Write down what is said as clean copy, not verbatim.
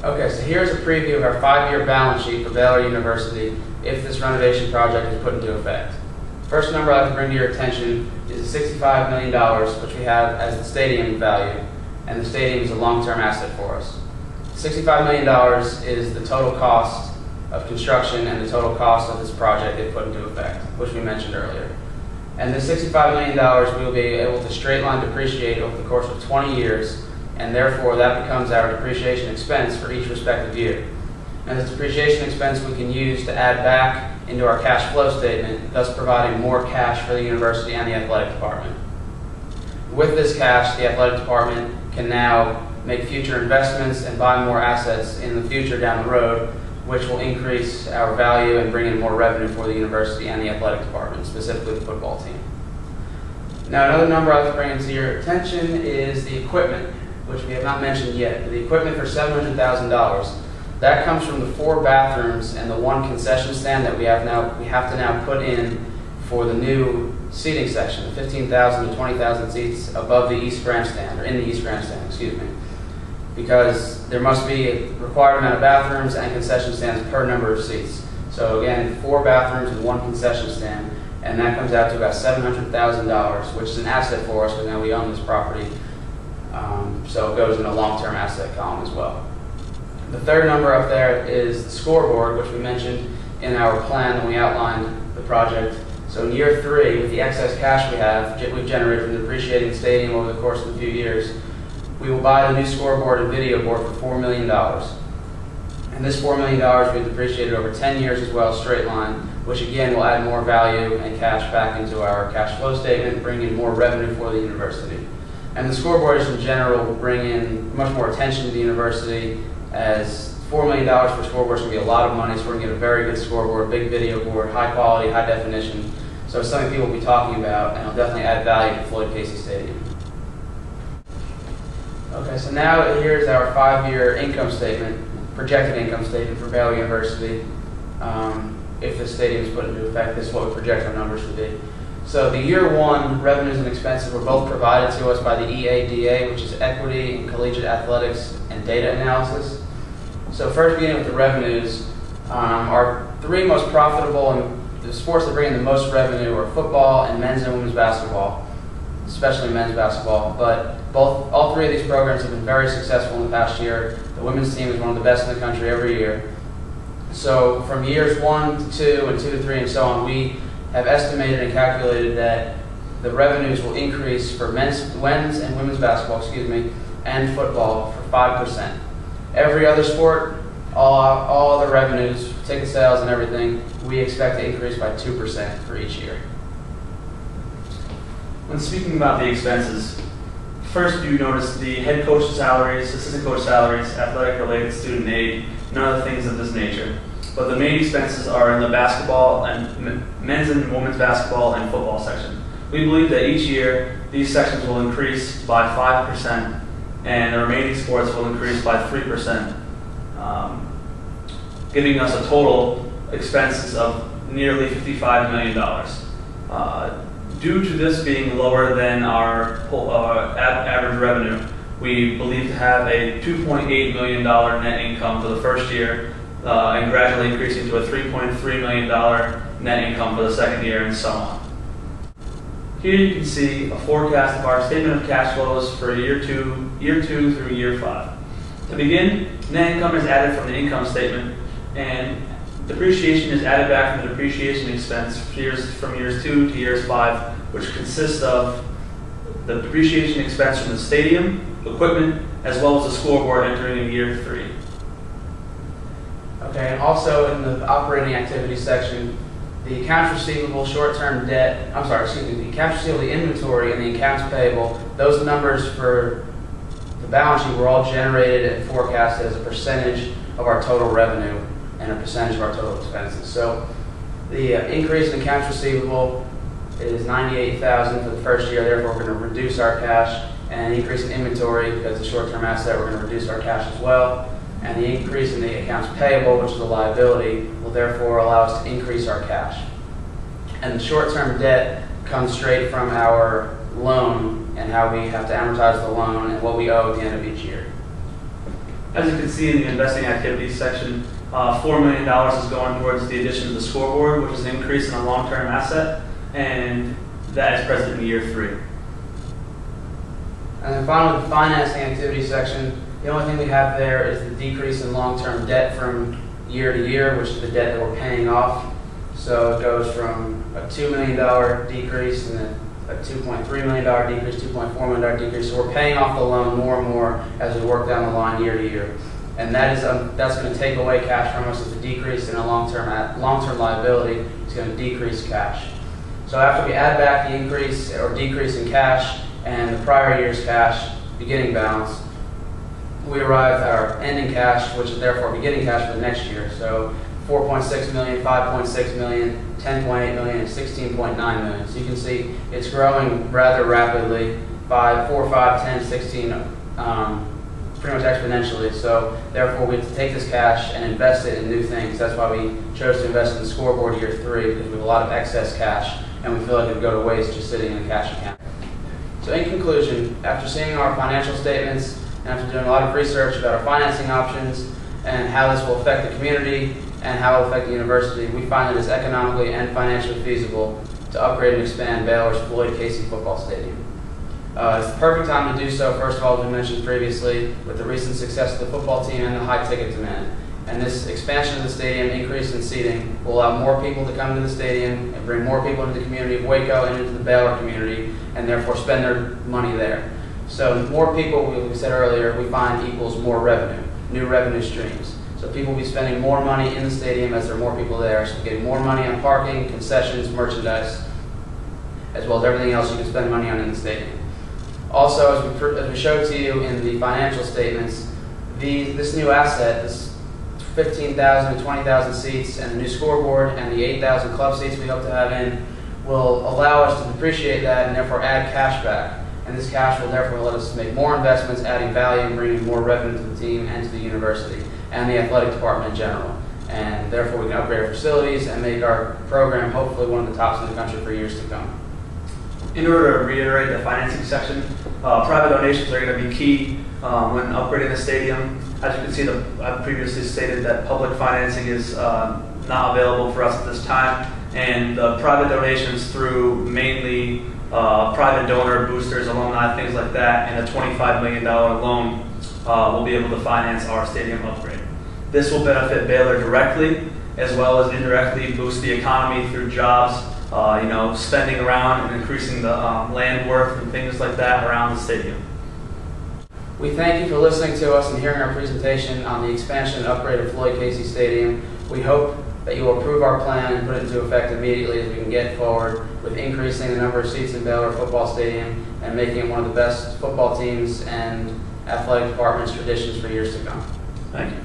Okay, so here's a preview of our 5-year balance sheet for Baylor University if this renovation project is put into effect. First number I'd like to bring to your attention is the $65 million, which we have as the stadium value, and the stadium is a long-term asset for us. $65 million is the total cost of construction and the total cost of this project if put into effect, which we mentioned earlier. And the $65 million we will be able to straight line depreciate over the course of 20 years, and therefore that becomes our depreciation expense for each respective year. And this depreciation expense we can use to add back into our cash flow statement, thus providing more cash for the university and the athletic department. With this cash, the athletic department can now make future investments and buy more assets in the future down the road, which will increase our value and bring in more revenue for the university and the athletic department, specifically the football team. Now, another number I'd like to bring into your attention is the equipment, which we have not mentioned yet. The equipment for $700,000. That comes from the 4 bathrooms and the 1 concession stand that we have to now put in for the new seating section, the 15,000 to 20,000 seats above the East Grandstand, or in the East Grandstand, excuse me. Because there must be a required amount of bathrooms and concession stands per number of seats. So again, 4 bathrooms and 1 concession stand, and that comes out to about $700,000, which is an asset for us because now we own this property. So it goes in a long-term asset column as well. The third number up there is the scoreboard, which we mentioned in our plan when we outlined the project. So in year 3, with the excess cash we've generated from depreciating the stadium over the course of a few years, we will buy the new scoreboard and video board for $4 million. And this $4 million will be depreciated over 10 years as well, straight line, which again will add more value and cash back into our cash flow statement, bring in more revenue for the university. And the scoreboards in general will bring in much more attention to the university, as $4 million for scoreboards can be a lot of money, so we're going to get a very good scoreboard, big video board, high quality, high definition. So it's something people will be talking about, and it'll definitely add value to Floyd Casey Stadium. Okay, so now here's our 5-year income statement, projected income statement for Baylor University. If the stadium is put into effect, this is what we project our numbers to be. So the year 1 revenues and expenses were both provided to us by the EADA, which is Equity in Collegiate Athletics and Data Analysis. So first beginning with the revenues, our 3 most profitable and the sports that bring in the most revenue are football and men's and women's basketball, especially men's basketball. But all 3 of these programs have been very successful in the past year. The women's team is one of the best in the country every year. So from years 1 to 2 and 2 to 3 and so on, we have estimated and calculated that the revenues will increase for men's and women's basketball, and football for 5%. Every other sport, all other revenues, ticket sales and everything, we expect to increase by 2% for each year. When speaking about the expenses, first you notice the head coach salaries, assistant coach salaries, athletic related, student aid, and other things of this nature. But the main expenses are in the basketball and men's and women's basketball and football section. We believe that each year these sections will increase by 5% and the remaining sports will increase by 3%, giving us a total expenses of nearly $55 million. Due to this being lower than our average revenue, we believe to have a $2.8 million net income for the first year, and gradually increasing to a $3.3 million net income for the second year, and so on. Here you can see a forecast of our statement of cash flows for year 2 through year 5. To begin, net income is added from the income statement, and depreciation is added back from the depreciation expense from years 2 to years 5, which consists of the depreciation expense from the stadium, equipment, as well as the scoreboard entering in year 3. Okay, and also in the operating activity section, the accounts receivable, short-term debt, the accounts receivable, the inventory, and the accounts payable, those numbers for the balance sheet were all generated and forecasted as a percentage of our total revenue and a percentage of our total expenses. So the increase in accounts receivable is $98,000 for the first year, therefore we're going to reduce our cash, and an increase in inventory, because the short-term asset, we're going to reduce our cash as well. And the increase in the accounts payable, which is a liability, will therefore allow us to increase our cash. And the short-term debt comes straight from our loan and how we have to amortize the loan and what we owe at the end of each year. As you can see in the investing activities section, $4 million is going towards the addition of the scoreboard, which is an increase in a long-term asset, and that is present in year 3. And then finally, the financing activity section, the only thing we have there is the decrease in long-term debt from year to year, which is the debt that we're paying off. So it goes from a $2 million decrease and then a $2.3 million decrease, $2.4 million decrease. So we're paying off the loan more and more as we work down the line year to year. And that is that's going to take away cash from us. It's a decrease in a long-term liability. It's going to decrease cash. So after we add back the increase or decrease in cash and the prior year's cash beginning balance, we arrive at our ending cash, which is therefore beginning cash for the next year. So 4.6 million, 5.6 million, 10.8 million, and 16.9 million. So you can see it's growing rather rapidly, 4, 5, 10, 16, pretty much exponentially. So therefore we have to take this cash and invest it in new things. That's why we chose to invest in the scoreboard year 3, because we have a lot of excess cash and we feel like it would go to waste just sitting in a cash account. So in conclusion, after seeing our financial statements and after doing a lot of research about our financing options and how this will affect the community and how it will affect the university, we find that it's economically and financially feasible to upgrade and expand Baylor's Floyd Casey football stadium. It's the perfect time to do so, first of all, as we mentioned previously, with the recent success of the football team and the high ticket demand. And this expansion of the stadium, increase in seating, will allow more people to come to the stadium and bring more people into the community of Waco and into the Baylor community, and therefore spend their money there. So more people, we said earlier, we find equals more revenue, new revenue streams. So people will be spending more money in the stadium as there are more people there. So we're getting more money on parking, concessions, merchandise, as well as everything else you can spend money on in the stadium. Also, as we showed to you in the financial statements, this new asset, this 15,000 to 20,000 seats and the new scoreboard and the 8,000 club seats we hope to have in will allow us to depreciate that and therefore add cash back. And this cash will therefore let us make more investments, adding value and bringing more revenue to the team and to the university and the athletic department in general. And therefore we can upgrade our facilities and make our program hopefully one of the tops in the country for years to come. In order to reiterate the financing section, private donations are going to be key when upgrading the stadium. As you can see, I've previously stated that public financing is not available for us at this time, and the private donations through mainly private donor boosters, alumni, things like that, and a $25 million loan will be able to finance our stadium upgrade. This will benefit Baylor directly, as well as indirectly boost the economy through jobs, spending around and increasing the land worth and things like that around the stadium. We thank you for listening to us and hearing our presentation on the expansion and upgrade of Floyd Casey Stadium. We hope that you will approve our plan and put it into effect immediately as we can get forward with increasing the number of seats in Baylor Football Stadium and making it one of the best football teams and athletic departments traditions for years to come. Thank you.